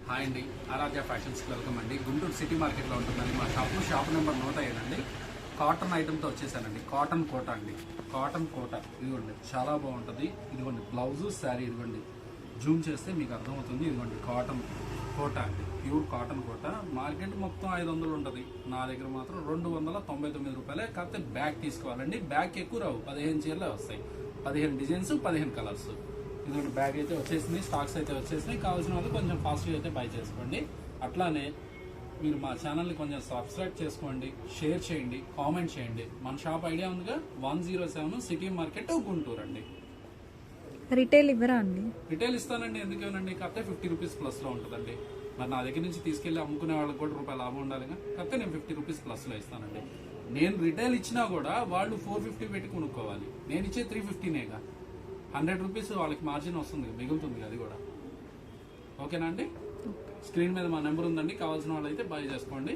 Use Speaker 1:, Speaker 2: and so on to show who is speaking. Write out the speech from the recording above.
Speaker 1: Hi అండి, ఆరాధ్య ఫ్యాషన్స్కి welcome అండి. Guntur city మార్కెట్లో ఉంటుందండి మా షాప్ నెంబర్ 105 అండి. కాటన్ ఐటమ్తో వచ్చేసానండి. కాటన్ కోట అండి, కాటన్ కోట. ఇదిగోండి చాలా బాగుంటుంది. ఇదిగోండి బ్లౌజు శారీ, ఇదిగోండి జూమ్ చేస్తే మీకు అర్థమవుతుంది. ఇదిగోండి కాటన్ కోట అండి, ప్యూర్ కాటన్ కోట. మార్కెట్ మొత్తం 500 ఉంటుంది, నా దగ్గర మాత్రం 299 రూపాయలే. కాకపోతే బ్యాగ్ తీసుకోవాలండి. బ్యాగ్ ఎక్కువ రావు, 15 చీరలే వస్తాయి, 15 డిజైన్స్, 15 కలర్స్. ఇదిగోండి బ్యాగ్ అయితే వచ్చేసింది, స్టాక్స్ అయితే వచ్చేసినాయి. కావాల్సిన వాళ్ళు కొంచెం ఫాస్ట్గా అయితే బై చేసుకోండి. అట్లానే మీరు మా ఛానల్ని కొంచెం సబ్స్క్రైబ్ చేసుకోండి, షేర్ చేయండి, కామెంట్ చేయండి. మన షాప్ ఐడియా ఉందిగా, 107 సిటీ మార్కెట్ గుంటూరు అండి.
Speaker 2: రిటైల్ ఇవ్వరా అండి?
Speaker 1: రిటైల్ ఇస్తానండి, ఎందుకేనండి. కాకపోతే 50 రూపీస్ ప్లస్లో ఉంటుందండి. మరి నా దగ్గర నుంచి తీసుకెళ్ళి అమ్ముకునే వాళ్ళకి కూడా రూపాయలు లాభం ఉండాలిగా. కాకపోతే నేను 50 రూపీస్ ప్లస్లో ఇస్తానండి. నేను రిటైల్ ఇచ్చినా కూడా వాళ్ళు 450 పెట్టి కొనుక్కోవాలి. నేను ఇచ్చే 350నేగా. 100 రూపీస్ వాళ్ళకి మార్జిన్ వస్తుంది, మిగులుతుంది. అది కూడా ఓకేనా అండి. స్క్రీన్ మీద మా నెంబర్ ఉందండి, కావాల్సిన వాళ్ళు అయితే బై చేసుకోండి.